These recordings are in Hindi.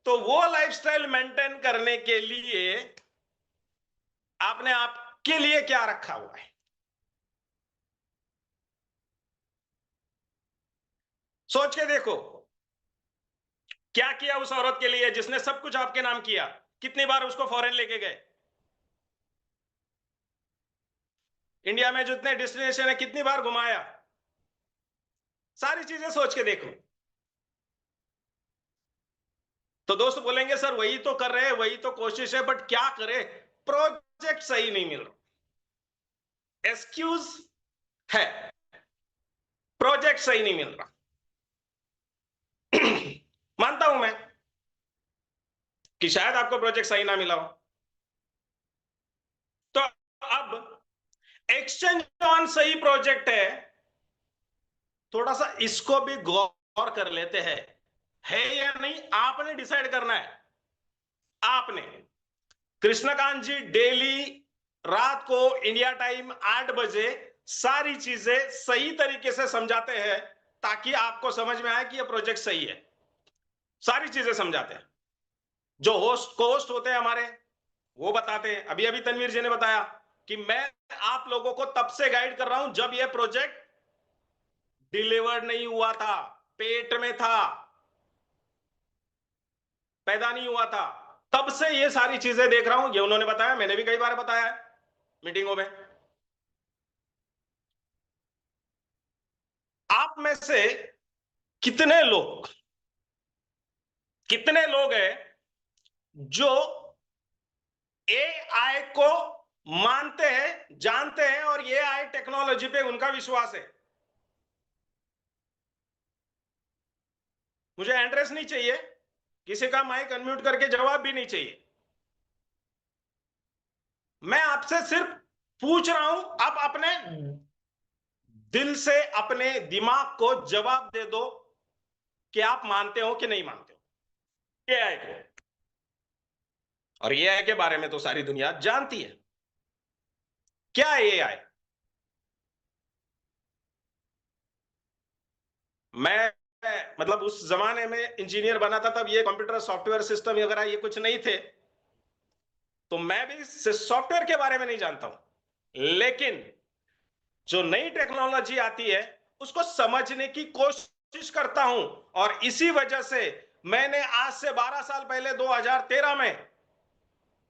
तो वो लाइफस्टाइल मेंटेन करने के लिए आपने आपके लिए क्या रखा हुआ है? सोच के देखो, क्या किया उस औरत के लिए जिसने सब कुछ आपके नाम किया? कितनी बार उसको फॉरेन लेके गए? इंडिया में जितने डेस्टिनेशन है कितनी बार घुमाया? सारी चीजें सोच के देखो। तो दोस्त बोलेंगे सर वही तो कर रहे हैं, वही तो कोशिश है, बट क्या करें, प्रोजेक्ट सही नहीं मिल रहा। एक्सक्यूज है, प्रोजेक्ट सही नहीं मिल रहा। मानता हूं मैं कि शायद आपको प्रोजेक्ट सही ना मिला हो। तो अब एक्सचेंज ऑन सही प्रोजेक्ट है, थोड़ा सा इसको भी गौर कर लेते हैं, है या नहीं आपने डिसाइड करना है। आपने, कृष्णकांत जी डेली रात को इंडिया टाइम 8 बजे सारी चीजें सही तरीके से समझाते हैं ताकि आपको समझ में आए कि यह प्रोजेक्ट सही है। सारी चीजें समझाते हैं। जो होस्ट को होस्ट होते हैं हमारे, वो बताते हैं। अभी अभी तनवीर जी ने बताया कि मैं आप लोगों को तब से गाइड कर रहा हूं जब यह प्रोजेक्ट डिलीवर्ड नहीं हुआ था, पेट में था, पैदा नहीं हुआ था, तब से ये सारी चीजें देख रहा हूं। ये उन्होंने बताया, मैंने भी कई बार बताया है मीटिंगों में। आप में से कितने लोग हैं जो एआई को मानते हैं, जानते हैं, और एआई टेक्नोलॉजी पे उनका विश्वास है? मुझे एड्रेस नहीं चाहिए, किसी का माइक अनम्यूट करके जवाब भी नहीं चाहिए। मैं आपसे सिर्फ पूछ रहा हूं, आप अपने दिल से अपने दिमाग को जवाब दे दो कि आप मानते हो कि नहीं मानते हो एआई को। और एआई के बारे में तो सारी दुनिया जानती है। क्या है एआई? मैं मतलब उस जमाने में इंजीनियर बना था, तब ये कंप्यूटर सॉफ्टवेयर सिस्टम वगैरह ये कुछ नहीं थे, तो मैं भी सॉफ्टवेयर के बारे में नहीं जानता हूं। लेकिन जो नई टेक्नोलॉजी आती है उसको समझने की कोशिश करता हूं, और इसी वजह से मैंने आज से 12 साल पहले 2013 में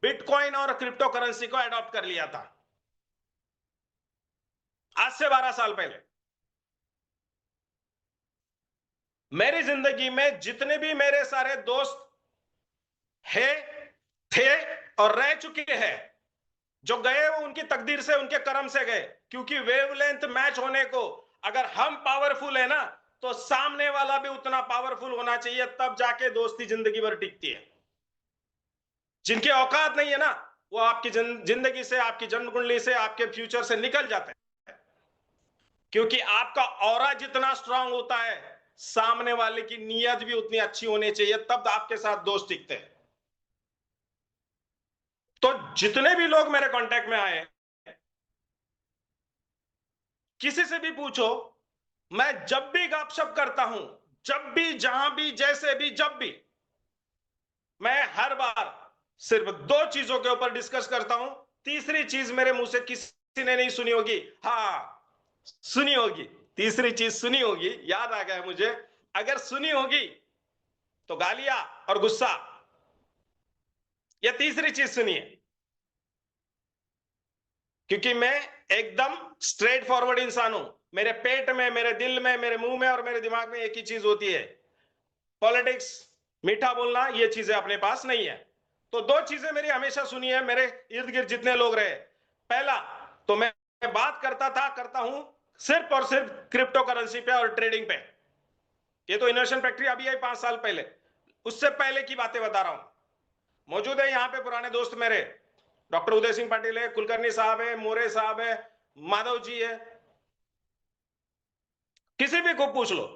बिटकॉइन और क्रिप्टो करेंसी को अडॉप्ट कर लिया था। आज से 12 साल पहले मेरी जिंदगी में जितने भी मेरे सारे दोस्त है, थे और रह चुके हैं, जो गए वो उनकी तकदीर से, उनके कर्म से गए, क्योंकि वेवलेंथ मैच होने को, अगर हम पावरफुल है ना, तो सामने वाला भी उतना पावरफुल होना चाहिए, तब जाके दोस्ती जिंदगी भर टिकती है। जिनकी औकात नहीं है ना, वो आपकी जिंदगी से, आपकी जन्म कुंडली से, आपके फ्यूचर से निकल जाते हैं। क्योंकि आपका ऑरा जितना स्ट्रांग होता है, सामने वाले की नीयत भी उतनी अच्छी होनी चाहिए, तब आपके साथ दोस्त टिकते हैं। तो जितने भी लोग मेरे कांटेक्ट में आए, किसी से भी पूछो, मैं जब भी गपशप करता हूं, जब भी, जहां भी, जैसे भी, जब भी, मैं हर बार सिर्फ 2 चीजों के ऊपर डिस्कस करता हूं। तीसरी चीज मेरे मुंह से किसी ने नहीं सुनी होगी। हाँ, सुनी होगी, तीसरी चीज सुनी होगी, याद आ गया मुझे। अगर सुनी होगी तो गालियां और गुस्सा, यह तीसरी चीज सुनिए। क्योंकि मैं एकदम स्ट्रेट फॉरवर्ड इंसान हूं। मेरे पेट में, मेरे दिल में, मेरे मुंह में और मेरे दिमाग में एक ही चीज होती है, पॉलिटिक्स, मीठा बोलना, ये चीजें अपने पास नहीं है। तो 2 चीजें मेरी हमेशा सुनी है, मेरे इर्द गिर्द जितने लोग रहे। पहला तो मैं बात करता हूं सिर्फ और सिर्फ क्रिप्टो करेंसी पे और ट्रेडिंग पे। ये तो इनोवेशन फैक्ट्री अभी आई 5 साल पहले, उससे पहले की बातें बता रहा हूं। मौजूद है यहां पे पुराने दोस्त मेरे, डॉक्टर उदय सिंह पाटिल है, कुलकर्णी साहब है, मोरे साहब है, माधव जी है, किसी भी को पूछ लो।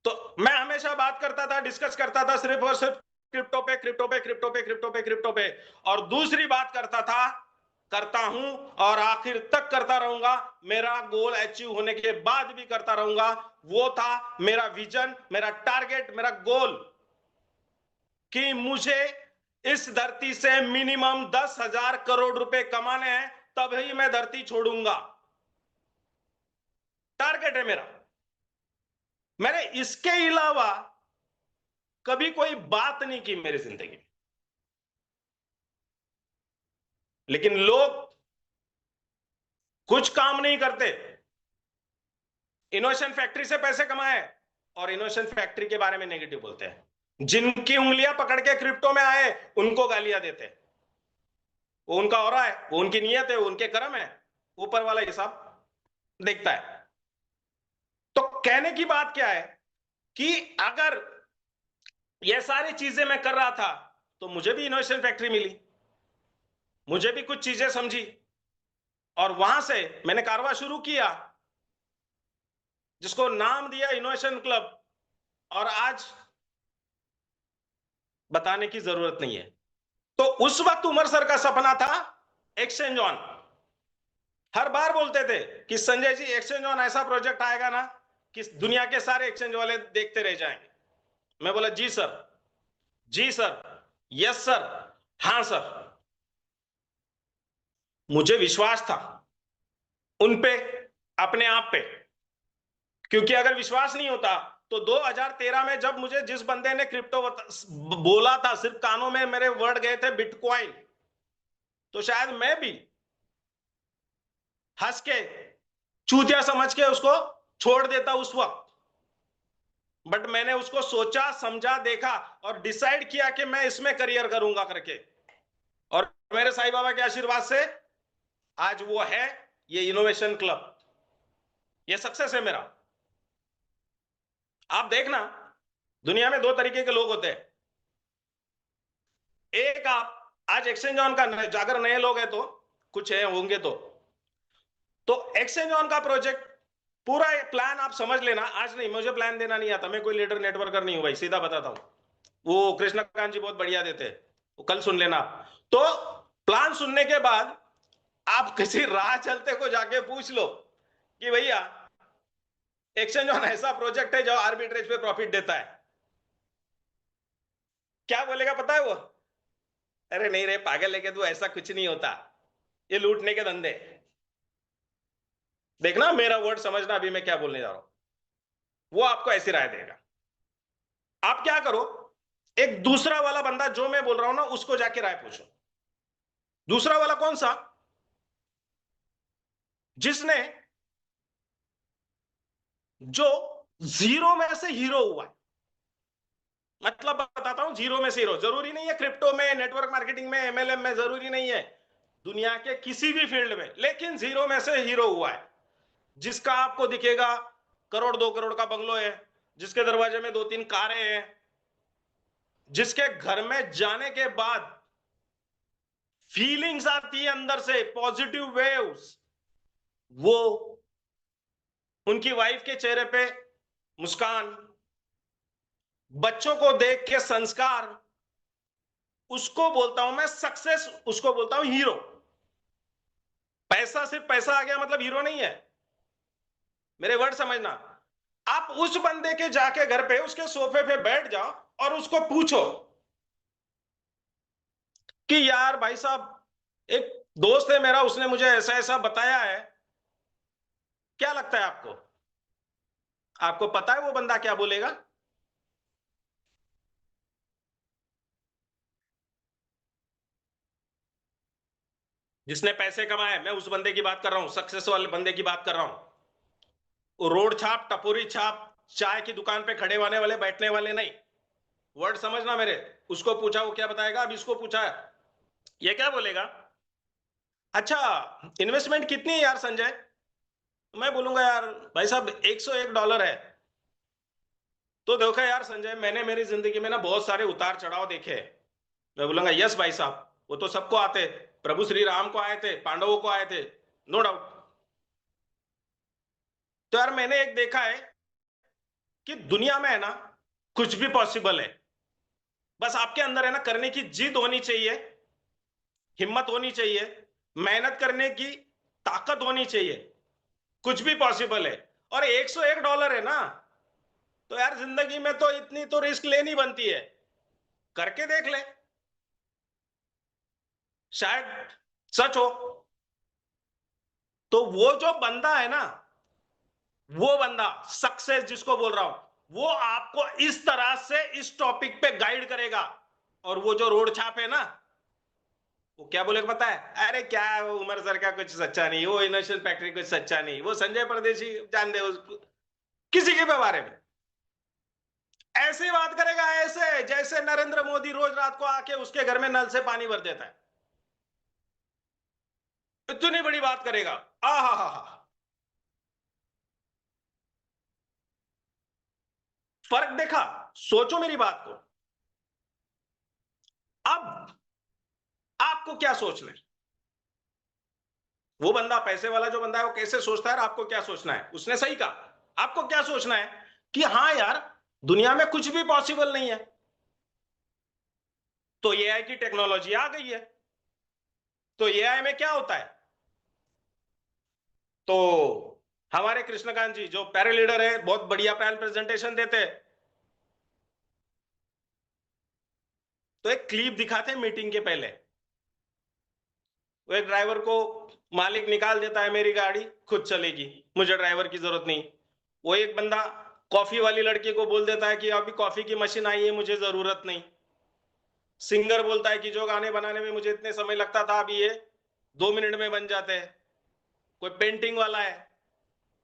तो मैं हमेशा बात करता था, डिस्कस करता था सिर्फ और सिर्फ क्रिप्टो पे, क्रिप्टो पे, क्रिप्टो पे, क्रिप्टो पे, क्रिप्टो पे। और दूसरी बात करता था, करता हूं और आखिर तक करता रहूंगा, मेरा गोल अचीव होने के बाद भी करता रहूंगा। वो था मेरा विजन, मेरा टारगेट, मेरा गोल। कि मुझे इस धरती से मिनिमम 10,000 करोड़ रुपए कमाने हैं, तभी मैं धरती छोड़ूंगा। टारगेट है मेरा। मैंने इसके अलावा कभी कोई बात नहीं की मेरी जिंदगी में। लेकिन लोग कुछ काम नहीं करते। इनोवेशन फैक्ट्री से पैसे कमाए और इनोवेशन फैक्ट्री के बारे में नेगेटिव बोलते हैं। जिनकी उंगलियां पकड़ के क्रिप्टो में आए उनको गालियां देते हैं। वो उनका हो रहा है, वो उनकी नीयत है, वो उनके कर्म है, ऊपर वाला हिसाब देखता है। तो कहने की बात क्या है कि अगर ये सारी चीजें मैं कर रहा था तो मुझे भी इनोवेशन फैक्ट्री मिली, मुझे भी कुछ चीजें समझी और वहां से मैंने कारवा शुरू किया जिसको नाम दिया इनोवेशन क्लब। और आज बताने की जरूरत नहीं है। तो उस वक्त उमर सर का सपना था एक्सचेंज ऑन। हर बार बोलते थे कि संजय जी एक्सचेंज ऑन ऐसा प्रोजेक्ट आएगा ना कि दुनिया के सारे एक्सचेंज वाले देखते रह जाएंगे। मैं बोला जी सर, जी सर, यस सर, हां सर। मुझे विश्वास था उन पे, अपने आप पे। क्योंकि अगर विश्वास नहीं होता तो 2013 में जब मुझे जिस बंदे ने क्रिप्टो बोला था, सिर्फ कानों में मेरे वर्ड गए थे बिटकॉइन, तो शायद मैं भी हंस के, चूतिया समझ के उसको छोड़ देता उस वक्त। बट मैंने उसको सोचा, समझा, देखा और डिसाइड किया कि मैं इसमें करियर करूंगा करके। और मेरे साईं बाबा के आशीर्वाद से आज वो है ये इनोवेशन क्लब, ये सक्सेस है मेरा। आप देखना, दुनिया में दो तरीके के लोग होते हैं। एक, आप आज एक्सचेंज ऑन का अगर नए लोग हैं तो कुछ है होंगे तो एक्सचेंज ऑन का प्रोजेक्ट पूरा प्लान आप समझ लेना। आज नहीं, मुझे प्लान देना नहीं आता, मैं कोई लीडर नेटवर्कर नहीं हूं भाई, सीधा बताता हूं। वो कृष्णकांत जी बहुत बढ़िया देते हैं, वो कल सुन लेना आप। तो प्लान सुनने के बाद आप किसी राह चलते को जाके पूछ लो कि भैया एक्सचेंज ऑन ऐसा प्रोजेक्ट है जो आर्बिट्रेज पे प्रॉफिट देता है, क्या बोलेगा पता है वो? अरे नहीं रे पागल है, तू ऐसा कुछ नहीं होता, ये लूटने के धंधे। देखना मेरा वर्ड समझना, अभी मैं क्या बोलने जा रहा हूं। वो आपको ऐसी राय देगा। आप क्या करो, एक दूसरा वाला बंदा जो मैं बोल रहा हूं ना उसको जाके राय पूछो। दूसरा वाला कौन सा? जिसने, जो जीरो में से हीरो हुआ है। मतलब बताता हूं, जीरो में से हीरो जरूरी नहीं है क्रिप्टो में, नेटवर्क मार्केटिंग में, एमएलएम में, जरूरी नहीं है, दुनिया के किसी भी फील्ड में, लेकिन जीरो में से हीरो हुआ है। जिसका आपको दिखेगा करोड़ 2 करोड़ का बंगलो है, जिसके दरवाजे में 2-3 कारें हैं, जिसके घर में जाने के बाद फीलिंग्स आती है अंदर से, पॉजिटिव वेव्स, वो उनकी वाइफ के चेहरे पे मुस्कान, बच्चों को देख के संस्कार, उसको बोलता हूं मैं सक्सेस, उसको बोलता हूं हीरो। पैसा, सिर्फ पैसा आ गया मतलब हीरो नहीं है, मेरे वर्ड समझना। आप उस बंदे के जाके घर पे उसके सोफे पे बैठ जाओ और उसको पूछो कि यार भाई साहब, एक दोस्त है मेरा, उसने मुझे ऐसा ऐसा बताया है, क्या लगता है आपको? आपको पता है वो बंदा क्या बोलेगा? जिसने पैसे कमाए, मैं उस बंदे की बात कर रहा हूं, सक्सेस वाले बंदे की बात कर रहा हूं। वो रोड छाप, टपोरी छाप, चाय की दुकान पे खड़े होने वाले, बैठने वाले नहीं। वर्ड समझना मेरे। उसको पूछा, वो क्या बताएगा? अब इसको पूछा, ये क्या बोलेगा? अच्छा, इन्वेस्टमेंट कितनी है यार संजय? मैं बोलूंगा यार भाई साहब $101 है। तो देखो यार संजय, मैंने मेरी जिंदगी में ना बहुत सारे उतार चढ़ाव देखे। मैं बोलूंगा यस भाई साहब, वो तो सबको आते, प्रभु श्री राम को आए थे, पांडवों को आए थे, नो डाउट। तो यार मैंने एक देखा है कि दुनिया में है ना कुछ भी पॉसिबल है। बस आपके अंदर है ना करने की जिद होनी चाहिए, हिम्मत होनी चाहिए, मेहनत करने की ताकत होनी चाहिए, कुछ भी पॉसिबल है। और $101 है ना, तो यार जिंदगी में तो इतनी तो रिस्क लेनी बनती है। करके देख ले, शायद सच हो। तो वो जो बंदा है ना, वो बंदा सक्सेस जिसको बोल रहा हूं, वो आपको इस तरह से इस टॉपिक पे गाइड करेगा। और वो जो रोड छाप है ना, वो क्या बोलेगा पता है? अरे क्या है, वो उमर सर का कुछ सच्चा नहीं, वो इनोवेशन फैक्ट्री कुछ सच्चा नहीं, वो संजय परदेशी जान दे उसको, किसी के बारे में ऐसे बात करेगा, ऐसे जैसे नरेंद्र मोदी रोज रात को आके उसके घर में नल से पानी भर देता है। इतनी बड़ी बात करेगा। आहा, फर्क देखा? सोचो मेरी बात को। अब आपको क्या सोचना है? वो बंदा, पैसे वाला जो बंदा है, वो कैसे सोचता है और आपको क्या सोचना है? उसने सही कहा। आपको क्या सोचना है कि हाँ यार, दुनिया में कुछ भी पॉसिबल नहीं है। तो एआई की टेक्नोलॉजी आ गई है। तो एआई में क्या होता है? तो हमारे कृष्णकांत जी जो पैरा लीडर है, बहुत बढ़िया प्रेजेंटेशन देते हैं। तो एक क्लिप दिखाते हैं मीटिंग के पहले। वो एक ड्राइवर को मालिक निकाल देता है, मेरी गाड़ी खुद चलेगी, मुझे ड्राइवर की जरूरत नहीं। वो एक बंदा कॉफी वाली लड़की को बोल देता है कि अभी कॉफी की मशीन आई है, मुझे जरूरत नहीं। सिंगर बोलता है कि जो गाने बनाने में मुझे इतने समय लगता था, अभी ये 2 मिनट में बन जाते हैं। कोई पेंटिंग वाला है,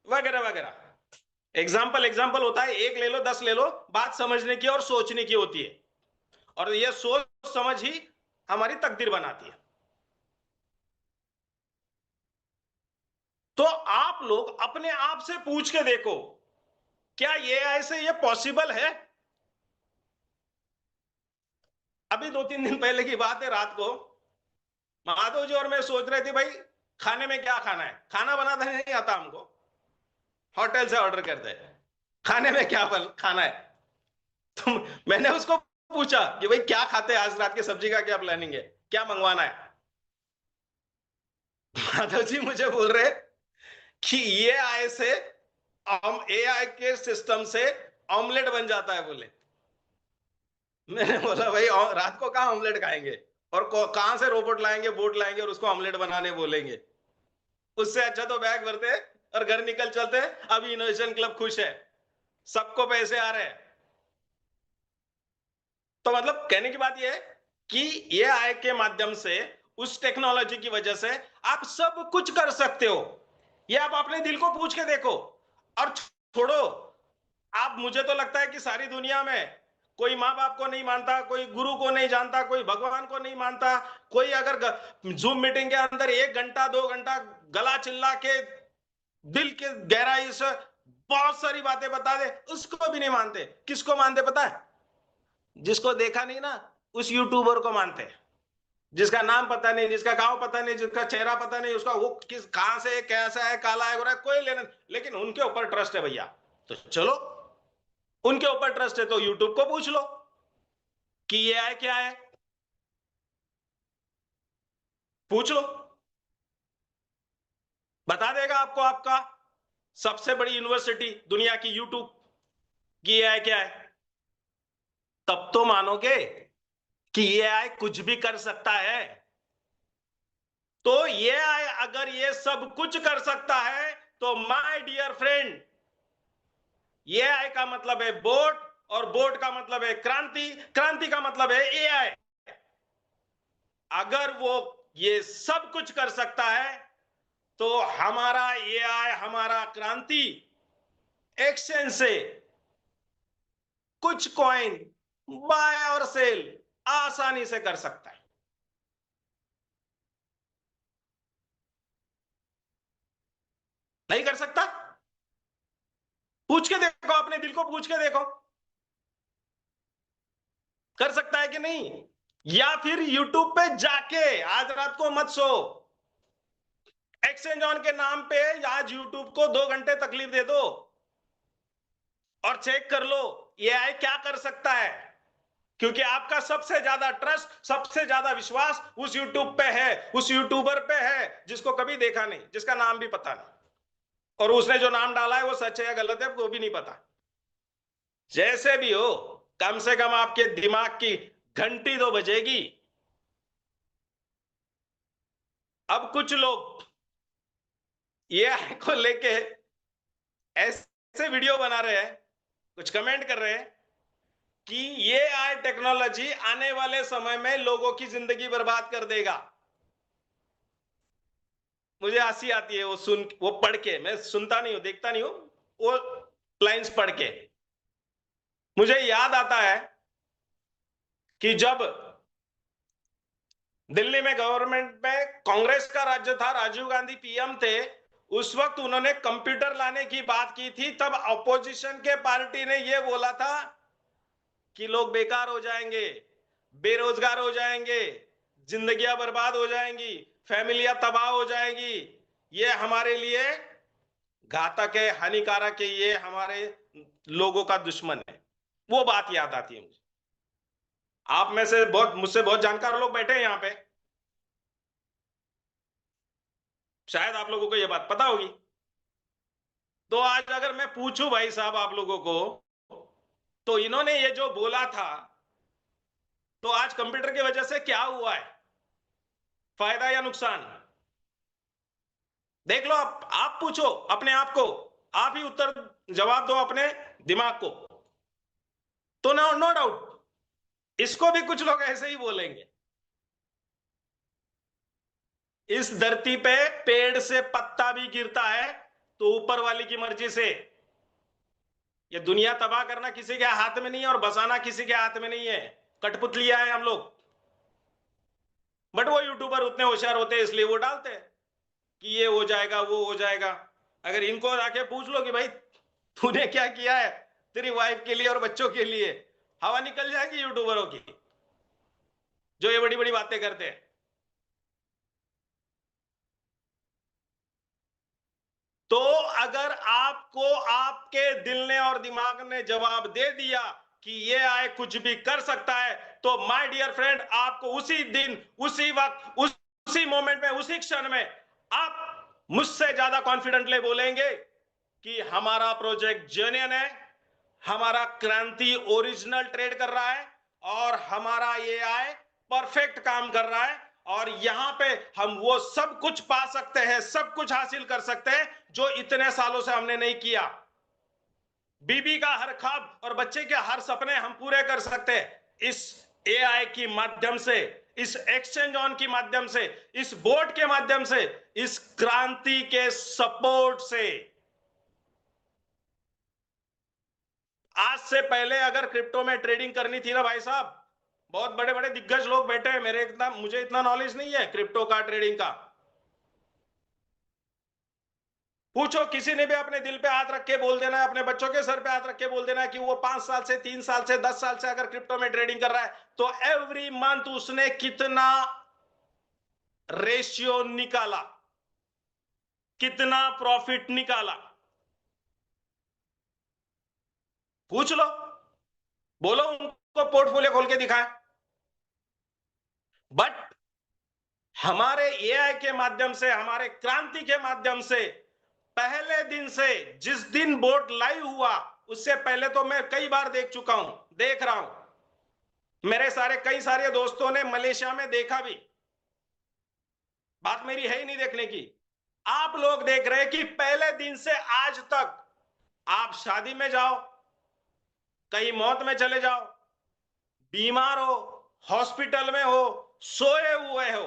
वगैरह वगैरह। एग्जाम्पल एग्जाम्पल होता है, एक ले लो, 10 ले लो, बात समझने की और सोचने की होती है। और ये सोच समझ ही हमारी तकदीर बनाती है। तो आप लोग अपने आप से पूछ के देखो, क्या ये ऐसे ये पॉसिबल है? अभी 2-3 दिन पहले की बात है, रात को माधव जी और मैं सोच रहे थे भाई खाने में क्या खाना है। खाना बनाना नहीं आता हमको, होटल से ऑर्डर करते हैं। खाने में क्या खाना है? तो मैंने उसको पूछा कि भाई क्या खाते हैं आज, रात की सब्जी का क्या प्लानिंग है, क्या मंगवाना है? माधव जी मुझे बोल रहे कि ये आए से एआई के सिस्टम से ऑमलेट बन जाता है बोले। मैंने बोला भाई रात को कहां ऑमलेट खाएंगे, और कहां से रोबोट लाएंगे, बोट लाएंगे और उसको ऑमलेट बनाने बोलेंगे? उससे अच्छा तो बैग भरते और घर निकल चलते। अभी इनोवेशन क्लब खुश है, सबको पैसे आ रहे हैं। तो मतलब कहने की बात यह है कि ये आई के माध्यम से, उस टेक्नोलॉजी की वजह से आप सब कुछ कर सकते हो। ये आप अपने दिल को पूछ के देखो। और छोड़ो, आप, मुझे तो लगता है कि सारी दुनिया में कोई माँ बाप को नहीं मानता, कोई गुरु को नहीं जानता, कोई भगवान को नहीं मानता। कोई अगर जूम मीटिंग के अंदर 1 घंटा 2 घंटा गला चिल्ला के दिल के गहराई से बहुत सारी बातें बता दे, उसको भी नहीं मानते। किसको मानते पता है? जिसको देखा नहीं ना, उस यूट्यूबर को मानते हैं। जिसका नाम पता नहीं, जिसका गांव पता नहीं, जिसका चेहरा पता नहीं, उसका वो किस कहां से कैसा है, काला है, गोरा है, कोई लेना, लेकिन उनके ऊपर ट्रस्ट है भैया। तो चलो, उनके ऊपर ट्रस्ट है तो यूट्यूब को पूछ लो कि ये है क्या है, पूछ लो, बता देगा आपको। आपका सबसे बड़ी यूनिवर्सिटी दुनिया की, यूट्यूब की, ये है क्या है। तब तो मानोगे कि ये आई कुछ भी कर सकता है। तो ये आई अगर ये सब कुछ कर सकता है, तो माय डियर फ्रेंड, ये आई का मतलब है बोट, और बोट का मतलब है क्रांति, क्रांति का मतलब है एआई। अगर वो ये सब कुछ कर सकता है, तो हमारा एआई, हमारा क्रांति एक्सचेंज से कुछ कॉइन बाय और सेल आसानी से कर सकता है। नहीं कर सकता? पूछ के देखो, अपने दिल को पूछ के देखो, कर सकता है कि नहीं। या फिर यूट्यूब पे जाके आज रात को मत सो, एक्सचेंज ऑन के नाम पे आज यूट्यूब को 2 घंटे तकलीफ दे दो और चेक कर लो ये आई क्या कर सकता है। क्योंकि आपका सबसे ज्यादा ट्रस्ट, सबसे ज्यादा विश्वास उस यूट्यूब पे है, उस यूट्यूबर पे है जिसको कभी देखा नहीं, जिसका नाम भी पता नहीं, और उसने जो नाम डाला है वो सच है या गलत है वो भी नहीं पता। जैसे भी हो, कम से कम आपके दिमाग की घंटी तो बजेगी। अब कुछ लोग एआई को लेके ऐसे वीडियो बना रहे हैं, कुछ कमेंट कर रहे हैं कि ये आई टेक्नोलॉजी आने वाले समय में लोगों की जिंदगी बर्बाद कर देगा। मुझे हंसी आती है वो पढ़ के। मैं सुनता नहीं हूं, देखता नहीं हूं, वो लाइंस पढ़ के मुझे याद आता है कि जब दिल्ली में गवर्नमेंट में कांग्रेस का राज्य था, राजीव गांधी पीएम थे, उस वक्त उन्होंने कंप्यूटर लाने की बात की थी। तब अपोजिशन के पार्टी ने यह बोला था कि लोग बेकार हो जाएंगे, बेरोजगार हो जाएंगे, जिंदगियां बर्बाद हो जाएंगी, फैमिलियां तबाह हो जाएंगी, ये हमारे लिए घातक है, हानिकारक है, ये हमारे लोगों का दुश्मन है। वो बात याद आती है मुझे। आप में से बहुत, मुझसे बहुत जानकार लोग बैठे हैं यहां पे, शायद आप लोगों को ये बात पता होगी। तो आज अगर मैं पूछूं भाई साहब आप लोगों को, तो इन्होंने ये जो बोला था, तो आज कंप्यूटर की वजह से क्या हुआ है, फायदा या नुकसान? देख लो, आप पूछो अपने आप को, आप ही उत्तर जवाब दो अपने दिमाग को। तो नो नो डाउट इसको भी कुछ लोग ऐसे ही बोलेंगे। इस धरती पे पेड़ से पत्ता भी गिरता है तो ऊपर वाली की मर्जी से। ये दुनिया तबाह करना किसी के हाथ में नहीं है और बसाना किसी के हाथ में नहीं है। कठपुतलियां हैं हम लोग। बट वो यूट्यूबर उतने होशियार होते हैं इसलिए वो डालते हैं कि ये हो जाएगा, वो हो जाएगा। अगर इनको आके पूछ लो कि भाई तूने क्या किया है तेरी वाइफ के लिए और बच्चों के लिए, हवा निकल जाएगी यूट्यूबरों की जो ये बड़ी बड़ी बातें करते हैं। तो अगर आपको आपके दिल ने और दिमाग ने जवाब दे दिया कि ये आए कुछ भी कर सकता है, तो माय डियर फ्रेंड, आपको उसी दिन, उसी वक्त, उसी मोमेंट में, उसी क्षण में आप मुझसे ज्यादा कॉन्फिडेंटली बोलेंगे कि हमारा प्रोजेक्ट जेन्युइन है, हमारा क्रांति ओरिजिनल ट्रेड कर रहा है और हमारा एआई परफेक्ट काम कर रहा है और यहां पे हम वो सब कुछ पा सकते हैं, सब कुछ हासिल कर सकते हैं जो इतने सालों से हमने नहीं किया। बीबी का हर ख्वाब और बच्चे के हर सपने हम पूरे कर सकते हैं इस एआई की माध्यम से, इस एक्सचेंज ऑन की माध्यम से, इस बोर्ड के माध्यम से, इस क्रांति के सपोर्ट से। आज से पहले अगर क्रिप्टो में ट्रेडिंग करनी थी ना भाई साहब, बहुत बड़े बड़े दिग्गज लोग बैठे हैं, मुझे इतना नॉलेज नहीं है क्रिप्टो का, ट्रेडिंग का। पूछो किसी ने भी अपने दिल पे हाथ रख के बोल देना है, अपने बच्चों के सर पे हाथ रख के बोल देना है कि वो 5 साल से, 3 साल से, 10 साल से अगर क्रिप्टो में ट्रेडिंग कर रहा है तो एवरी मंथ उसने कितना रेशियो निकाला, कितना प्रॉफिट निकाला। पूछ लो, बोलो उनको पोर्टफोलियो खोल के दिखाएं। बट हमारे एआई के माध्यम से, हमारे क्रांति के माध्यम से, पहले दिन से, जिस दिन बोट लाइव हुआ उससे पहले तो मैं कई बार देख चुका हूं, देख रहा हूं, मेरे कई सारे दोस्तों ने मलेशिया में देखा भी। बात मेरी है ही नहीं देखने की, आप लोग देख रहे हैं कि पहले दिन से आज तक आप शादी में जाओ, कहीं मौत में चले जाओ, बीमार हो, हॉस्पिटल में हो, सोए हुए हो,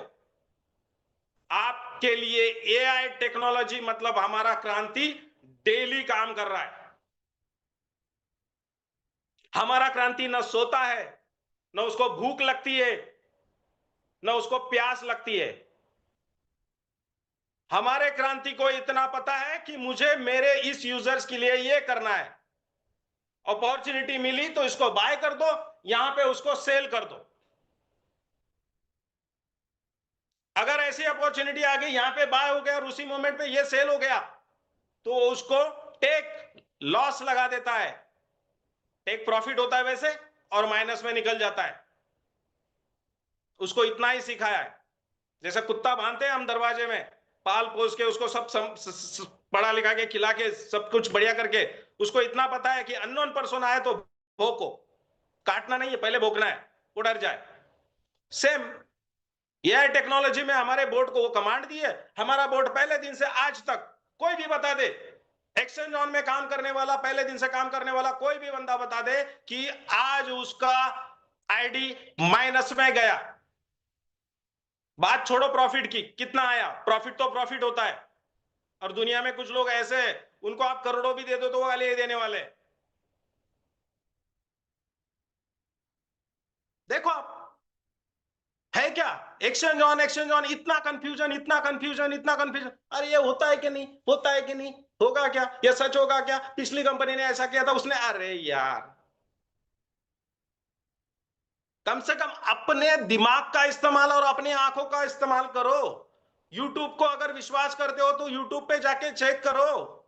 आपके लिए एआई टेक्नोलॉजी मतलब हमारा क्रांति डेली काम कर रहा है। हमारा क्रांति न सोता है, न उसको भूख लगती है, न उसको प्यास लगती है। हमारे क्रांति को इतना पता है कि मुझे मेरे इस यूजर्स के लिए ये करना है, अपॉर्चुनिटी मिली तो इसको बाय कर दो, यहां पे उसको सेल कर दो। अगर ऐसी अपॉर्चुनिटी आ गई, यहां पे बाय हो गया और उसी मोमेंट पे ये सेल हो गया, तो उसको टेक लॉस लगा देता है। टेक प्रॉफिट होता है वैसे, और माइनस में निकल जाता है। उसको इतना ही सिखाया है, जैसे कुत्ता बांधते हैं हम दरवाजे में, पाल पोस के उसको सब पढ़ा लिखा के खिला के सब कुछ बढ़िया करके, उसको इतना पता है कि अननोन पर्सन आए तो भोको, काटना नहीं है, पहले भोकना है। वो डर जाए। सेम एआई टेक्नोलॉजी में हमारे बोर्ड को वो कमांड दी है, हमारा बोर्ड पहले दिन से आज तक कोई भी बता दे, एक्सचेंज ऑन में काम करने वाला, पहले दिन से काम करने वाला कोई भी बंदा बता दे कि आज उसका आईडी माइनस में गया। बात छोड़ो प्रॉफिट की, कितना आया, प्रॉफिट तो प्रॉफिट होता है। और दुनिया में कुछ लोग ऐसे हैं, उनको आप करोड़ों भी दे दो तो वो गाली देने वाले। देखो आप, है क्या एक्सचेंज ऑन, एक्सचेंज ऑन, इतना कंफ्यूजन, इतना कंफ्यूजन, इतना कंफ्यूजन। अरे ये होता है कि नहीं, होता है कि नहीं, होगा क्या, ये सच होगा क्या, पिछली कंपनी ने ऐसा किया था, उसने, अरे यार कम से कम अपने दिमाग का इस्तेमाल और अपनी आंखों का इस्तेमाल करो। यूट्यूब को अगर विश्वास करते हो तो यूट्यूब पे जाके चेक करो।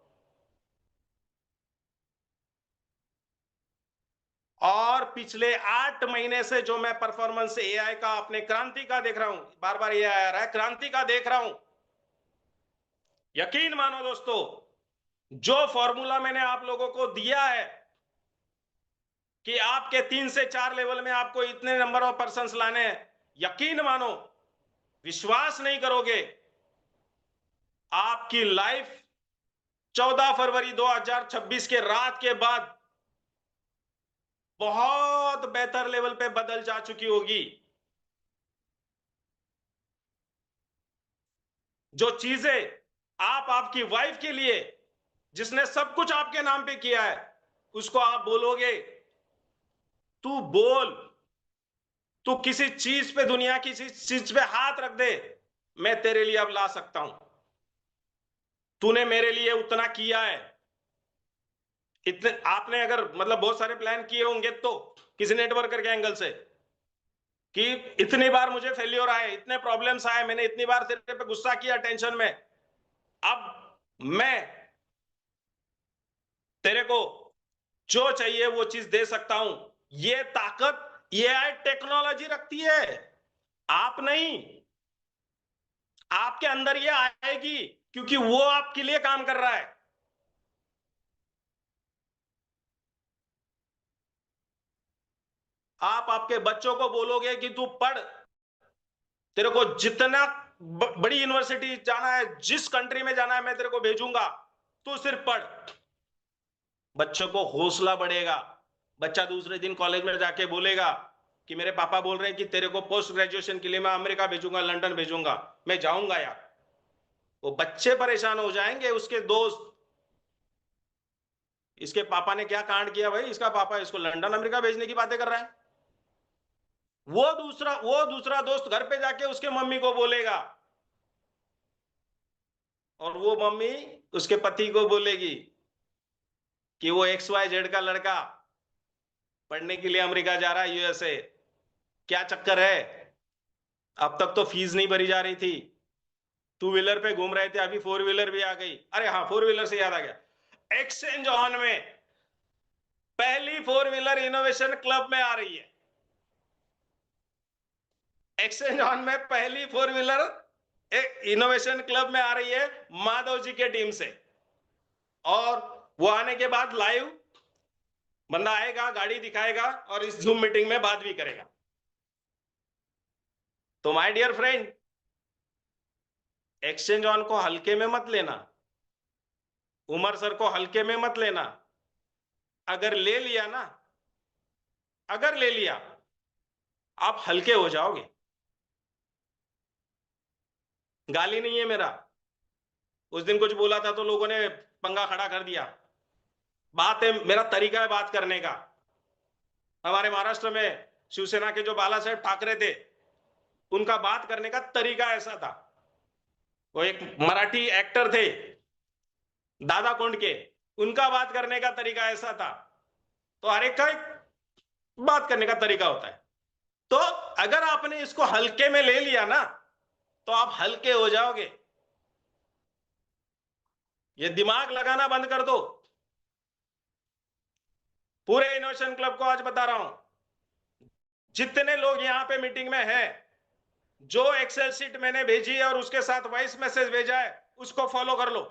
और पिछले 8 महीने से जो मैं परफॉर्मेंस एआई का, अपने क्रांति का देख रहा हूं, बार बार ये आ रहा है, क्रांति का देख रहा हूं। यकीन मानो दोस्तों, जो फॉर्मूला मैंने आप लोगों को दिया है कि आपके 3 से 4 लेवल में आपको इतने नंबर ऑफ पर्संस लाने हैं, यकीन मानो, विश्वास नहीं करोगे, आपकी लाइफ 14 फरवरी 2026 के रात के बाद बहुत बेहतर लेवल पे बदल जा चुकी होगी। जो चीजें आप आपकी वाइफ के लिए, जिसने सब कुछ आपके नाम पे किया है, उसको आप बोलोगे तू बोल, तू किसी चीज पे, दुनिया की किसी चीज पे हाथ रख दे, मैं तेरे लिए अब ला सकता हूं। तूने मेरे लिए उतना किया है, इतने आपने अगर मतलब बहुत सारे प्लान किए होंगे तो किसी नेटवर्कर के एंगल से, कि इतनी बार मुझे फेल्योर आए, इतने प्रॉब्लम्स आए, मैंने इतनी बार तेरे पे गुस्सा किया टेंशन में, अब मैं तेरे को जो चाहिए वो चीज दे सकता हूं। ये ताकत एआई टेक्नोलॉजी रखती है, आप नहीं। आपके अंदर ये आएगी क्योंकि वो आपके लिए काम कर रहा है। आप आपके बच्चों को बोलोगे कि तू पढ़, तेरे को जितना बड़ी यूनिवर्सिटी जाना है, जिस कंट्री में जाना है, मैं तेरे को भेजूंगा, तू सिर्फ पढ़। बच्चों को हौसला बढ़ेगा। बच्चा दूसरे दिन कॉलेज में जाके बोलेगा कि मेरे पापा बोल रहे हैं कि तेरे को पोस्ट ग्रेजुएशन के लिए मैं अमेरिका भेजूंगा, लंदन भेजूंगा, मैं जाऊंगा यार। वो बच्चे परेशान हो जाएंगे, उसके दोस्त, इसके पापा ने क्या कांड किया भाई, इसका पापा इसको लंदन अमेरिका भेजने की बातें कर रहा है। वो दूसरा दोस्त घर पे जाके उसके मम्मी को बोलेगा, और वो मम्मी उसके पति को बोलेगी कि वो XYZ का लड़का पढ़ने के लिए अमेरिका जा रहा है, यूएसए। क्या चक्कर है, अब तक तो फीस नहीं भरी जा रही थी, टू व्हीलर पे घूम रहे थे, अभी फोर व्हीलर भी आ गई। अरे हाँ, फोर व्हीलर से याद आ गया, एक्सचेंज ऑन में पहली फोर व्हीलर इनोवेशन क्लब में आ रही है। एक्सचेंज ऑन में पहली फोर व्हीलर इनोवेशन क्लब में आ रही है माधव जी के टीम से। और वो आने के बाद लाइव बंदा आएगा, गाड़ी दिखाएगा और इस जूम मीटिंग में बात भी करेगा। तो my dear friend, exchange on को हल्के में मत लेना, उमर सर को हल्के में मत लेना। अगर ले लिया ना, अगर ले लिया, आप हल्के हो जाओगे। गाली नहीं है मेरा, उस दिन कुछ बोला था तो लोगों ने पंगा खड़ा कर दिया। बात है, मेरा तरीका है बात करने का। हमारे महाराष्ट्र में शिवसेना के जो बाला साहेब ठाकरे थे, उनका बात करने का तरीका ऐसा था। वो एक मराठी एक्टर थे, दादा कोंडके, उनका बात करने का तरीका ऐसा था। तो हर एक का एक बात करने का तरीका होता है। तो अगर आपने इसको हल्के में ले लिया ना, तो आप हल्के हो जाओगे। ये दिमाग लगाना बंद कर दो। पूरे इनोवेशन क्लब को आज बता रहा हूं, जितने लोग यहां पे मीटिंग में हैं, जो एक्सेल शीट मैंने भेजी है और उसके साथ वॉइस मैसेज भेजा है, उसको फॉलो कर लो।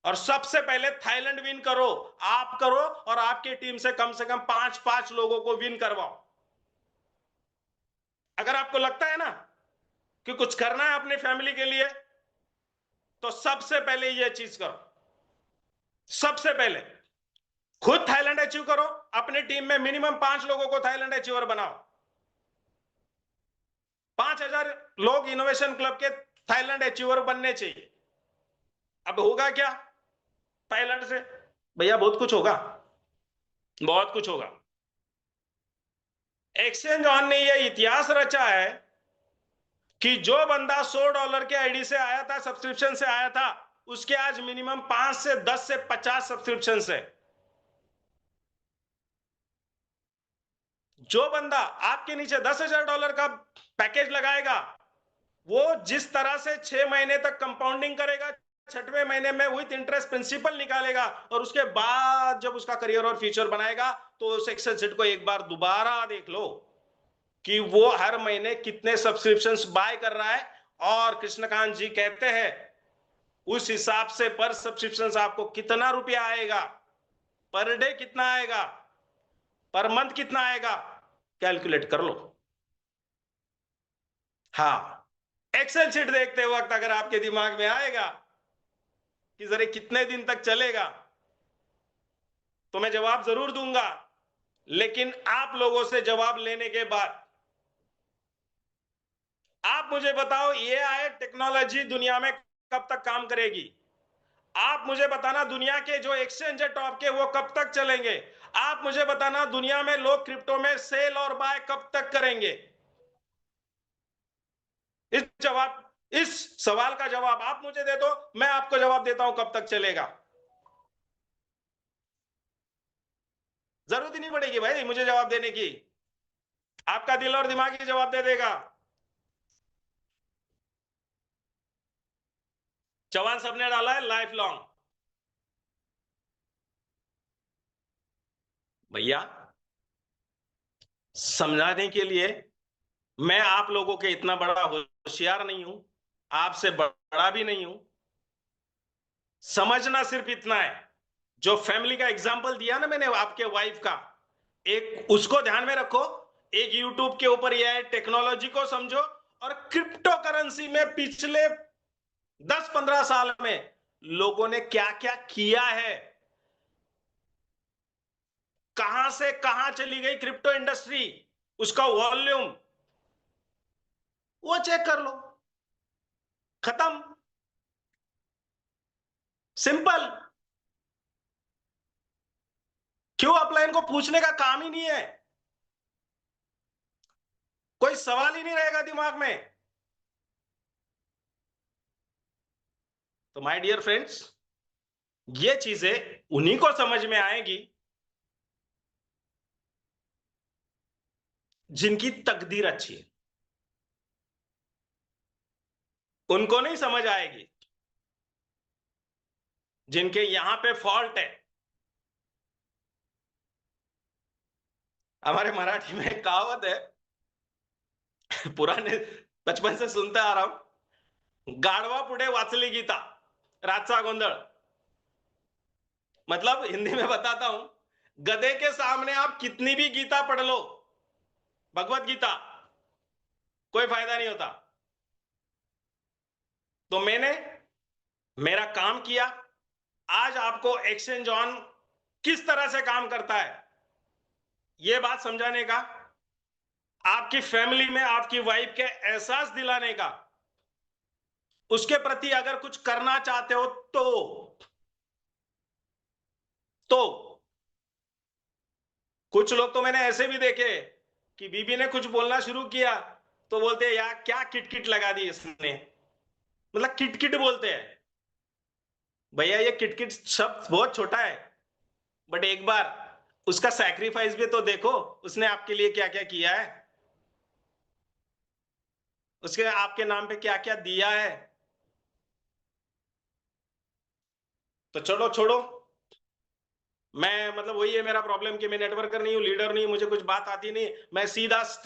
और सबसे पहले थाईलैंड विन करो, आप करो, और आपकी टीम से कम 5-5 लोगों को विन करवाओ। अगर आपको लगता है ना कि कुछ करना है अपनी फैमिली के लिए, तो सबसे पहले ये चीज करो। सबसे पहले खुद थाईलैंड अचीव करो। अपनी टीम में मिनिमम 5 लोगों को थाईलैंड अचीवर बनाओ। 5,000 लोग इनोवेशन क्लब के थाईलैंड अचीवर बनने चाहिए। अब होगा क्या थाईलैंड से? भैया बहुत कुछ होगा, बहुत कुछ होगा। एक्सचेंज ऑन ने यह इतिहास रचा है कि जो बंदा $100 के आईडी से आया था, सब्सक्रिप्शन से आया था, उसके आज मिनिमम 5 से 10 से 50 सब्सक्रिप्शन है। जो बंदा आपके नीचे $10,000 का पैकेज लगाएगा, वो जिस तरह से 6 महीने तक कंपाउंडिंग करेगा, 6वें महीने में विथ इंटरेस्ट प्रिंसिपल निकालेगा, और उसके बाद जब उसका करियर और फ्यूचर बनाएगा, तो उस एक्सेल शीट को एक बार दोबारा देख लो कि वो हर महीने कितने सब्सक्रिप्शंस बाय कर रहा है। और कृष्णकांत जी कहते हैं उस हिसाब से पर सब्सक्रिप्शंस आपको कितना रुपया आएगा, पर डे कितना आएगा, पर मंथ कितना आएगा, कैलकुलेट कर लो। हाँ, एक्सेल शीट देखते वक्त अगर आपके दिमाग में आएगा कि जरा कितने दिन तक चलेगा, तो मैं जवाब जरूर दूंगा, लेकिन आप लोगों से जवाब लेने के बाद आप मुझे बताओ ये आए टेक्नोलॉजी दुनिया में कब तक काम करेगी? आप मुझे बताना दुनिया के जो एक्सचेंज है टॉप के, वो कब तक चलेंगे? आप मुझे बताना दुनिया में लोग क्रिप्टो में सेल और बाय कब तक करेंगे? इस सवाल का जवाब आप मुझे दे दो, मैं आपको जवाब देता हूं कब तक चलेगा। जरूरत ही नहीं पड़ेगी भाई मुझे जवाब देने की, आपका दिल और दिमाग ही जवाब दे देगा। चौहान साहब ने डाला है लाइफ लॉन्ग। भैया समझाने के लिए मैं आप लोगों के इतना बड़ा होशियार नहीं हूं, आपसे बड़ा भी नहीं हूं। समझना सिर्फ इतना है, जो फैमिली का एग्जाम्पल दिया ना मैंने आपके वाइफ का, एक उसको ध्यान में रखो। एक यूट्यूब के ऊपर यह है, टेक्नोलॉजी को समझो, और क्रिप्टो करेंसी में पिछले 10-15 साल में लोगों ने क्या क्या किया है, कहां से कहां चली गई क्रिप्टो इंडस्ट्री, उसका वॉल्यूम वो चेक कर लो। खत्म, सिंपल। क्यों अपलाइन को पूछने का काम ही नहीं है, कोई सवाल ही नहीं रहेगा दिमाग में। तो माय डियर फ्रेंड्स, ये चीजें उन्हीं को समझ में आएगी जिनकी तकदीर अच्छी है, उनको नहीं समझ आएगी जिनके यहां पे फॉल्ट है। हमारे मराठी में एक कहावत है, पुराने बचपन से सुनते आ रहा हूं, गाढवा पुढे वाचली गीता रातचा गोंधळ। मतलब हिंदी में बताता हूं, गधे के सामने आप कितनी भी गीता पढ़ लो, भगवत गीता, कोई फायदा नहीं होता। तो मैंने मेरा काम किया, आज आपको एक्सचेंज ऑन किस तरह से काम करता है यह बात समझाने का, आपकी फैमिली में आपकी वाइफ के एहसास दिलाने का, उसके प्रति अगर कुछ करना चाहते हो तो कुछ लोग तो मैंने ऐसे भी देखे कि बीबी ने कुछ बोलना शुरू किया तो बोलते हैं यार क्या किटकिट लगा दी इसने, मतलब किटकिट बोलते हैं। भैया ये किटकिट शब्द बहुत छोटा है, बट एक बार उसका सैक्रिफाइस भी तो देखो, उसने आपके लिए क्या क्या किया है, उसके आपके नाम पे क्या क्या दिया है। तो चलो छोड़ो, मैं मतलब वही है मेरा प्रॉब्लम कि मैं नेटवर्कर नहीं हूं, लीडर नहीं हूं, मुझे कुछ बात आती नहीं, मैं सीधा स्ट्रेट